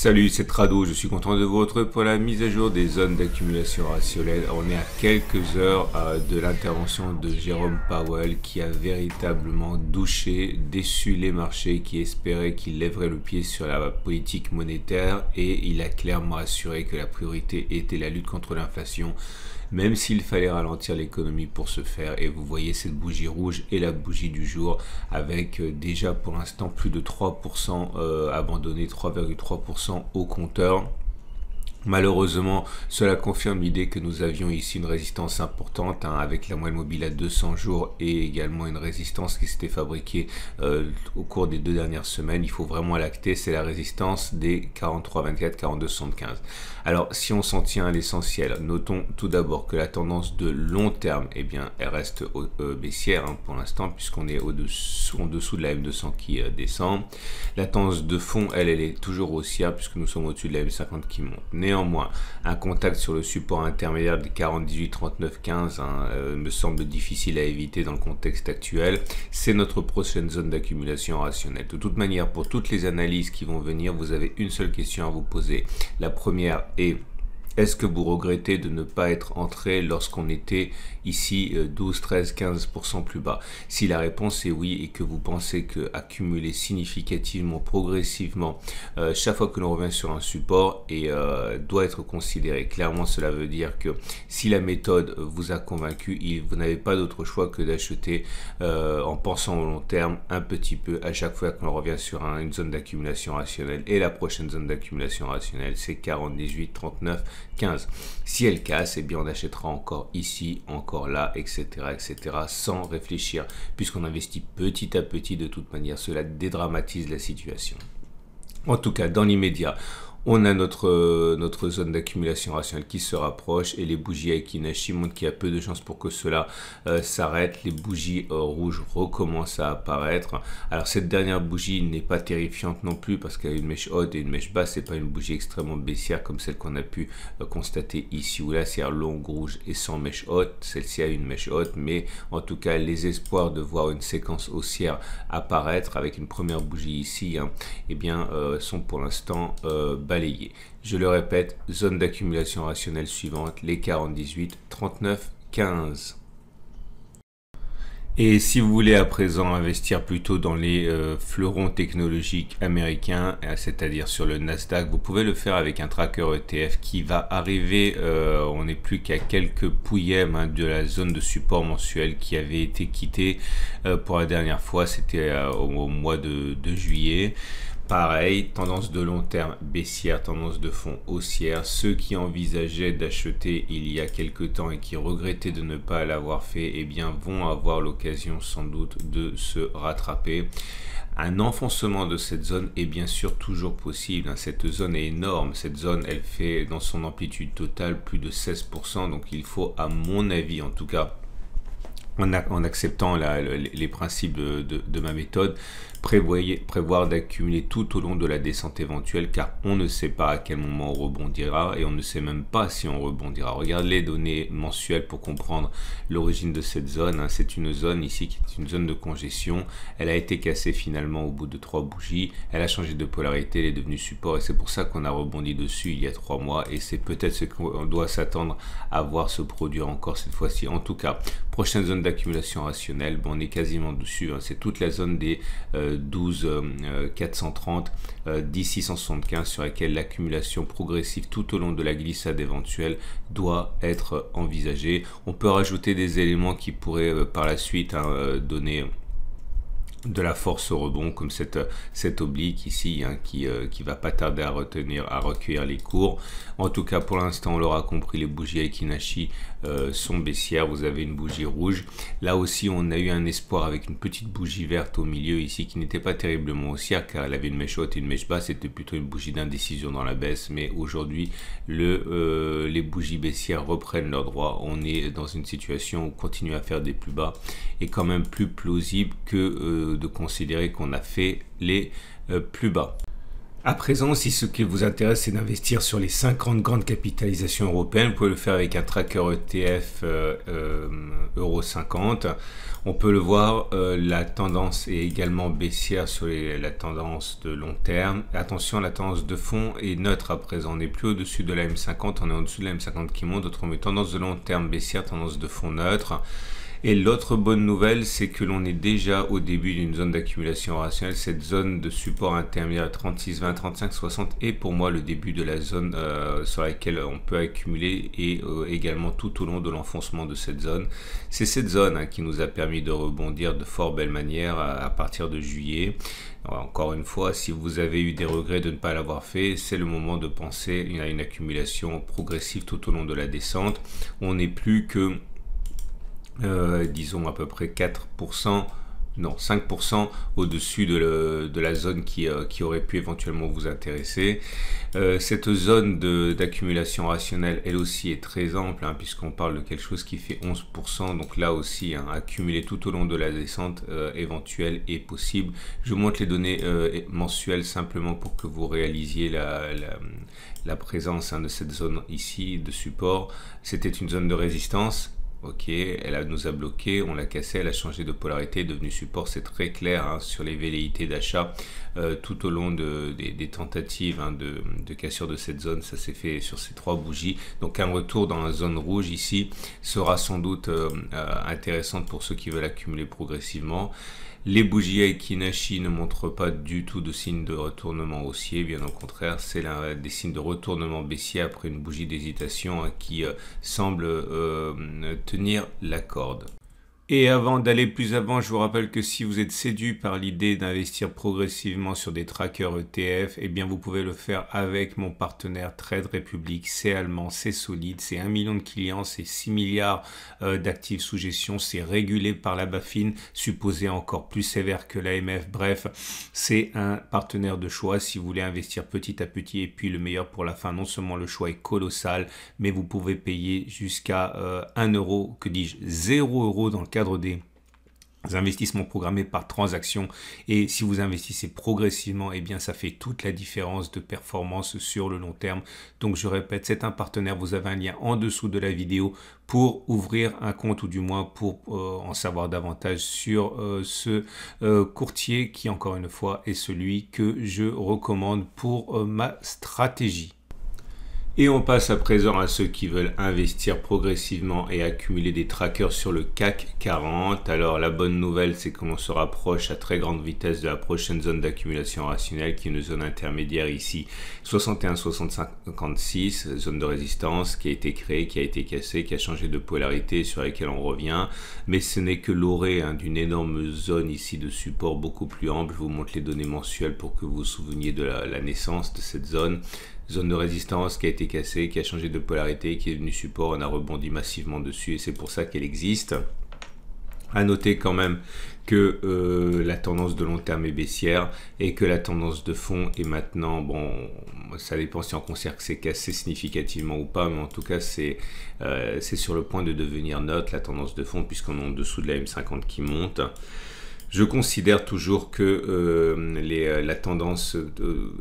Salut, c'est Trado, je suis content de vous retrouver pour la mise à jour des zones d'accumulation rationnelle. On est à quelques heures de l'intervention de Jérôme Powell qui a véritablement déçu les marchés qui espéraient qu'il lèverait le pied sur la politique monétaire et il a clairement assuré que la priorité était la lutte contre l'inflation. Même s'il fallait ralentir l'économie pour ce faire, et vous voyez cette bougie rouge et la bougie du jour avec déjà pour l'instant plus de 3% abandonné, 3,3% au compteur. Malheureusement, cela confirme l'idée que nous avions ici une résistance importante avec la moyenne mobile à 200 jours et également une résistance qui s'était fabriquée au cours des 2 dernières semaines. Il faut vraiment l'acter, c'est la résistance des 43,24, 42,75. Alors, si on s'en tient à l'essentiel, notons tout d'abord que la tendance de long terme, eh bien, elle reste baissière pour l'instant puisqu'on est en dessous de la M200 qui descend. La tendance de fond, elle est toujours haussière puisque nous sommes au-dessus de la M50 qui monte. Néanmoins, un contact sur le support intermédiaire des 48, 39, 15 me semble difficile à éviter dans le contexte actuel. C'est notre prochaine zone d'accumulation rationnelle. De toute manière, pour toutes les analyses qui vont venir, vous avez une seule question à vous poser. La première est: est-ce que vous regrettez de ne pas être entré lorsqu'on était ici 12, 13, 15% plus bas? Si la réponse est oui et que vous pensez que accumuler significativement, progressivement, chaque fois que l'on revient sur un support doit être considéré. Clairement, cela veut dire que si la méthode vous a convaincu, vous n'avez pas d'autre choix que d'acheter en pensant au long terme un petit peu à chaque fois que l'on revient sur une zone d'accumulation rationnelle. Et la prochaine zone d'accumulation rationnelle, c'est 40, 18, 39, 15. Si elle casse, eh bien on achètera encore ici, encore là, etc., etc., sans réfléchir, puisqu'on investit petit à petit de toute manière. Cela dédramatise la situation. En tout cas, dans l'immédiat, on a notre zone d'accumulation rationnelle qui se rapproche et les bougies Aiki-Nashi montrent qu'il y a peu de chances pour que cela s'arrête. Les bougies rouges recommencent à apparaître. Alors cette dernière bougie n'est pas terrifiante non plus parce qu'elle a une mèche haute et une mèche basse. C'est pas une bougie extrêmement baissière comme celle qu'on a pu constater ici ou là, c'est-à-dire longue, rouge et sans mèche haute. Celle-ci a une mèche haute, mais en tout cas les espoirs de voir une séquence haussière apparaître avec une première bougie ici, eh bien sont pour l'instant balayés. Je le répète, zone d'accumulation rationnelle suivante, les 40, 18, 39, 15. Et si vous voulez à présent investir plutôt dans les fleurons technologiques américains, c'est-à-dire sur le Nasdaq, vous pouvez le faire avec un tracker ETF qui va arriver, on n'est plus qu'à quelques pouillèmes de la zone de support mensuel qui avait été quittée pour la dernière fois, c'était au mois de juillet. Pareil, tendance de long terme baissière, tendance de fond haussière. Ceux qui envisageaient d'acheter il y a quelque temps et qui regrettaient de ne pas l'avoir fait, eh bien vont avoir l'occasion sans doute de se rattraper. Un enfoncement de cette zone est bien sûr toujours possible. Cette zone est énorme. Cette zone, elle fait dans son amplitude totale plus de 16%. Donc il faut, à mon avis en tout cas, en acceptant les principes de ma méthode, prévoir d'accumuler tout au long de la descente éventuelle, car on ne sait pas à quel moment on rebondira et on ne sait même pas si on rebondira. Regardez les données mensuelles pour comprendre l'origine de cette zone. C'est une zone ici qui est une zone de congestion. Elle a été cassée finalement au bout de 3 bougies. Elle a changé de polarité, elle est devenue support et c'est pour ça qu'on a rebondi dessus il y a 3 mois et c'est peut-être ce qu'on doit s'attendre à voir se produire encore cette fois-ci. En tout cas, prochaine zone d'accumulation rationnelle, on est quasiment dessus. C'est toute la zone des 12 430, 10 675 sur laquelle l'accumulation progressive tout au long de la glissade éventuelle doit être envisagée. On peut rajouter des éléments qui pourraient par la suite donner de la force au rebond, comme cette oblique ici qui va pas tarder à recueillir les cours. En tout cas, pour l'instant, on l'aura compris, les bougies Aiki-Nashi sont baissières. Vous avez une bougie rouge. Là aussi, on a eu un espoir avec une petite bougie verte au milieu ici qui n'était pas terriblement haussière car elle avait une mèche haute et une mèche basse. C'était plutôt une bougie d'indécision dans la baisse. Mais aujourd'hui, les bougies baissières reprennent leur droit. On est dans une situation où continuer à faire des plus bas est quand même plus plausible que de considérer qu'on a fait les plus bas. À présent, si ce qui vous intéresse, c'est d'investir sur les 50 grandes capitalisations européennes, vous pouvez le faire avec un tracker ETF Euro 50. On peut le voir, la tendance est également baissière sur la tendance de long terme. Attention, la tendance de fond est neutre à présent. On n'est plus au-dessus de la M50, on est au-dessus de la M50 qui monte. Autrement, tendance de long terme baissière, tendance de fond neutre. Et l'autre bonne nouvelle, c'est que l'on est déjà au début d'une zone d'accumulation rationnelle. Cette zone de support intermédiaire 36, 20, 35, 60 est pour moi le début de la zone sur laquelle on peut accumuler et également tout au long de l'enfoncement de cette zone. C'est cette zone qui nous a permis de rebondir de fort belle manière à partir de juillet. Encore une fois, si vous avez eu des regrets de ne pas l'avoir fait, c'est le moment de penser à une accumulation progressive tout au long de la descente. On n'est plus que disons à peu près 4%, non 5% au-dessus de la zone qui aurait pu éventuellement vous intéresser. Cette zone d'accumulation rationnelle, elle aussi est très ample, puisqu'on parle de quelque chose qui fait 11%. Donc là aussi, accumuler tout au long de la descente éventuelle est possible. Je vous montre les données mensuelles simplement pour que vous réalisiez la présence de cette zone ici de support. C'était une zone de résistance. Ok, nous a bloqué, on l'a cassé, elle a changé de polarité, est devenue support, c'est très clair sur les velléités d'achat tout au long des tentatives de cassure de cette zone. Ça s'est fait sur ces 3 bougies. Donc un retour dans la zone rouge ici sera sans doute intéressant pour ceux qui veulent accumuler progressivement. Les bougies Heikin Ashi ne montrent pas du tout de signe de retournement haussier, bien au contraire, c'est des signes de retournement baissier après une bougie d'hésitation qui semble tenir la corde. Et avant d'aller plus avant, je vous rappelle que si vous êtes séduit par l'idée d'investir progressivement sur des trackers ETF, eh bien vous pouvez le faire avec mon partenaire Trade Republic. C'est allemand, c'est solide, c'est 1 million de clients, c'est 6 milliards d'actifs sous gestion, c'est régulé par la BaFin, supposé encore plus sévère que l'AMF. Bref, c'est un partenaire de choix si vous voulez investir petit à petit. Et puis le meilleur pour la fin, non seulement le choix est colossal, mais vous pouvez payer jusqu'à 1 euro, que dis-je, 0 euro dans le cadre des investissements programmés par transaction. Et si vous investissez progressivement, eh bien ça fait toute la différence de performance sur le long terme. Donc je répète, c'est un partenaire, vous avez un lien en dessous de la vidéo pour ouvrir un compte, ou du moins pour en savoir davantage sur ce courtier qui, encore une fois, est celui que je recommande pour ma stratégie. Et on passe à présent à ceux qui veulent investir progressivement et accumuler des trackers sur le CAC 40. Alors la bonne nouvelle, c'est que l'on se rapproche à très grande vitesse de la prochaine zone d'accumulation rationnelle, qui est une zone intermédiaire ici, 61,656, zone de résistance qui a été créée, qui a été cassée, qui a changé de polarité, sur laquelle on revient. Mais ce n'est que l'orée d'une énorme zone ici de support beaucoup plus ample. Je vous montre les données mensuelles pour que vous vous souveniez de la naissance de cette zone. Zone de résistance qui a été cassée, qui a changé de polarité, qui est devenue support, on a rebondi massivement dessus et c'est pour ça qu'elle existe. À noter quand même que la tendance de long terme est baissière et que la tendance de fond est maintenant, bon, ça dépend si on considère que c'est cassé significativement ou pas, mais en tout cas c'est sur le point de devenir neutre, la tendance de fond, puisqu'on est en dessous de la M50 qui monte. Je considère toujours que la tendance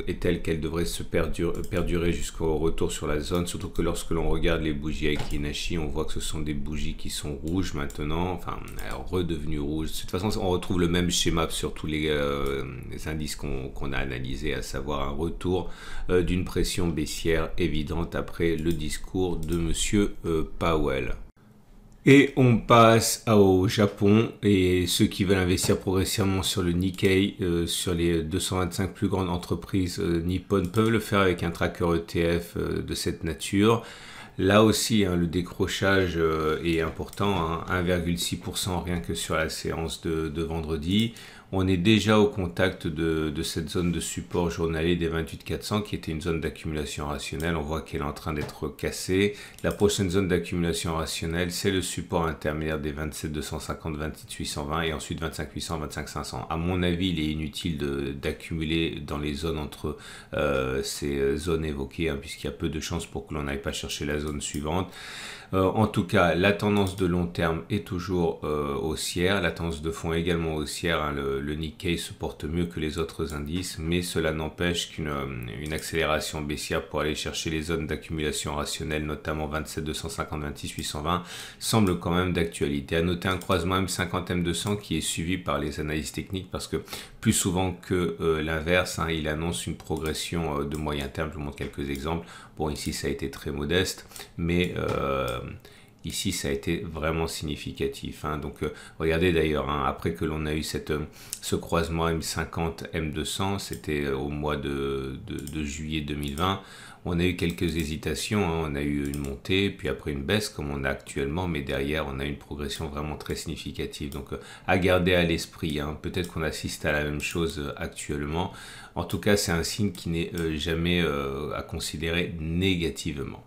est telle qu'elle devrait se perdurer jusqu'au retour sur la zone, surtout que lorsque l'on regarde les bougies Heikin Ashi, on voit que ce sont des bougies qui sont rouges maintenant, enfin redevenues rouges. De toute façon, on retrouve le même schéma sur tous les indices qu'on a analysés, à savoir un retour d'une pression baissière évidente après le discours de Monsieur Powell. Et on passe au Japon, et ceux qui veulent investir progressivement sur le Nikkei, sur les 225 plus grandes entreprises nippones, peuvent le faire avec un tracker ETF de cette nature. Là aussi, le décrochage est important, 1,6% rien que sur la séance de vendredi. On est déjà au contact de cette zone de support journalier des 28 400 qui était une zone d'accumulation rationnelle. On voit qu'elle est en train d'être cassée. La prochaine zone d'accumulation rationnelle, c'est le support intermédiaire des 27 250, 28 820 et ensuite 25 800, 25 500. À mon avis, il est inutile d'accumuler dans les zones entre ces zones évoquées, puisqu'il y a peu de chances pour que l'on n'aille pas chercher la zone suivante. En tout cas, la tendance de long terme est toujours haussière, la tendance de fond est également haussière. Le le Nikkei se porte mieux que les autres indices, mais cela n'empêche qu'une accélération baissière pour aller chercher les zones d'accumulation rationnelle, notamment 27 250, 26 820, semble quand même d'actualité. À noter un croisement M50 M200 qui est suivi par les analyses techniques, parce que plus souvent que l'inverse, il annonce une progression de moyen terme. Je vous montre quelques exemples. Bon, ici ça a été très modeste, mais ici, ça a été vraiment significatif. Donc, regardez d'ailleurs, après que l'on a eu ce croisement M50, M200, c'était au mois de juillet 2020, on a eu quelques hésitations. On a eu une montée, puis après une baisse comme on a actuellement, mais derrière, on a une progression vraiment très significative. Donc, à garder à l'esprit. Peut-être qu'on assiste à la même chose actuellement. En tout cas, c'est un signe qui n'est jamais à considérer négativement.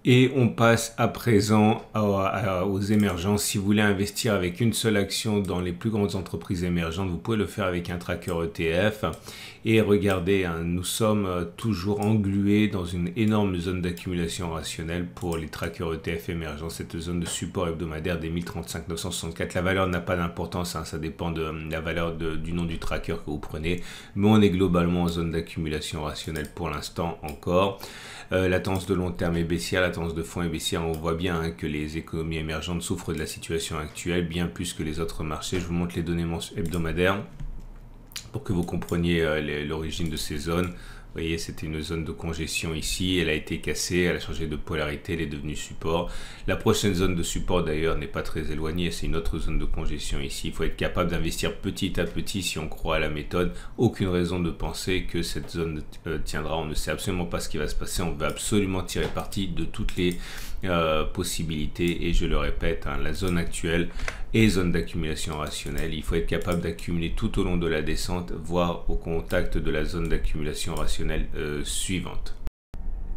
Et on passe à présent aux émergences. Si vous voulez investir avec une seule action dans les plus grandes entreprises émergentes, vous pouvez le faire avec un tracker ETF. Et regardez, nous sommes toujours englués dans une énorme zone d'accumulation rationnelle pour les trackers ETF émergents. Cette zone de support hebdomadaire des 1035 964. La valeur n'a pas d'importance, ça dépend de la valeur du nom du tracker que vous prenez. Mais on est globalement en zone d'accumulation rationnelle pour l'instant encore. La tendance de long terme est baissière, la tendance de fond est baissière. On voit bien que les économies émergentes souffrent de la situation actuelle, bien plus que les autres marchés. Je vous montre les données hebdomadaires pour que vous compreniez l'origine de ces zones. Vous voyez, c'était une zone de congestion ici, elle a été cassée, elle a changé de polarité, elle est devenue support. La prochaine zone de support d'ailleurs n'est pas très éloignée, c'est une autre zone de congestion ici. Il faut être capable d'investir petit à petit si on croit à la méthode. Aucune raison de penser que cette zone tiendra, on ne sait absolument pas ce qui va se passer, on veut absolument tirer parti de toutes les possibilités. Et je le répète, la zone actuelle est zone d'accumulation rationnelle. Il faut être capable d'accumuler tout au long de la descente, voire au contact de la zone d'accumulation rationnelle suivante.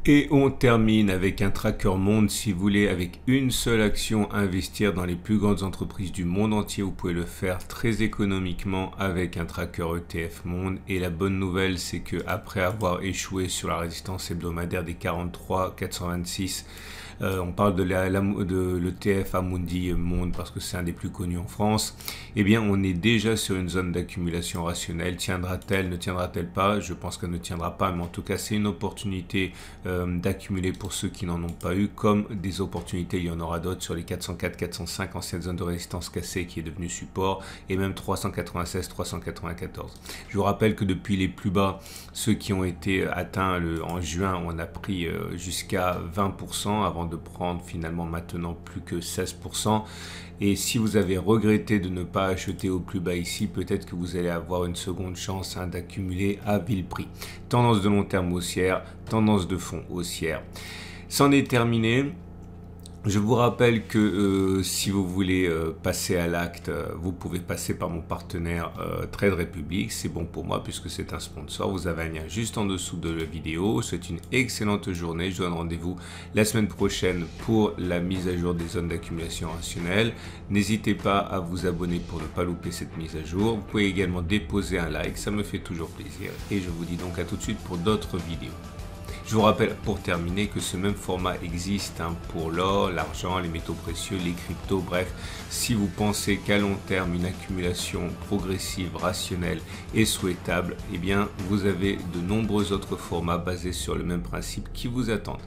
Et on termine avec un tracker monde. Si vous voulez avec une seule action investir dans les plus grandes entreprises du monde entier, vous pouvez le faire très économiquement avec un tracker ETF monde. Et la bonne nouvelle, c'est que après avoir échoué sur la résistance hebdomadaire des 43 426, on parle de l'ETF Amundi Monde parce que c'est un des plus connus en France. Eh bien, on est déjà sur une zone d'accumulation rationnelle. Tiendra-t-elle, ne tiendra-t-elle pas? Je pense qu'elle ne tiendra pas, mais en tout cas, c'est une opportunité d'accumuler pour ceux qui n'en ont pas eu, comme des opportunités, il y en aura d'autres sur les 404, 405, ancienne zone de résistance cassée qui est devenue support, et même 396, 394. Je vous rappelle que depuis les plus bas, ceux qui ont été atteints en juin, on a pris jusqu'à 20% avant de prendre finalement maintenant plus que 16%. Et si vous avez regretté de ne pas acheter au plus bas ici, peut-être que vous allez avoir une seconde chance d'accumuler à vil prix. Tendance de long terme haussière, tendance de fond haussière. C'en est terminé. Je vous rappelle que si vous voulez passer à l'acte, vous pouvez passer par mon partenaire Trade Republic. C'est bon pour moi puisque c'est un sponsor. Vous avez un lien juste en dessous de la vidéo. C'est une excellente journée. Je vous donne rendez-vous la semaine prochaine pour la mise à jour des zones d'accumulation rationnelle. N'hésitez pas à vous abonner pour ne pas louper cette mise à jour. Vous pouvez également déposer un like, ça me fait toujours plaisir. Et je vous dis donc à tout de suite pour d'autres vidéos. Je vous rappelle pour terminer que ce même format existe pour l'or, l'argent, les métaux précieux, les cryptos, bref. Si vous pensez qu'à long terme une accumulation progressive, rationnelle est souhaitable, eh bien vous avez de nombreux autres formats basés sur le même principe qui vous attendent.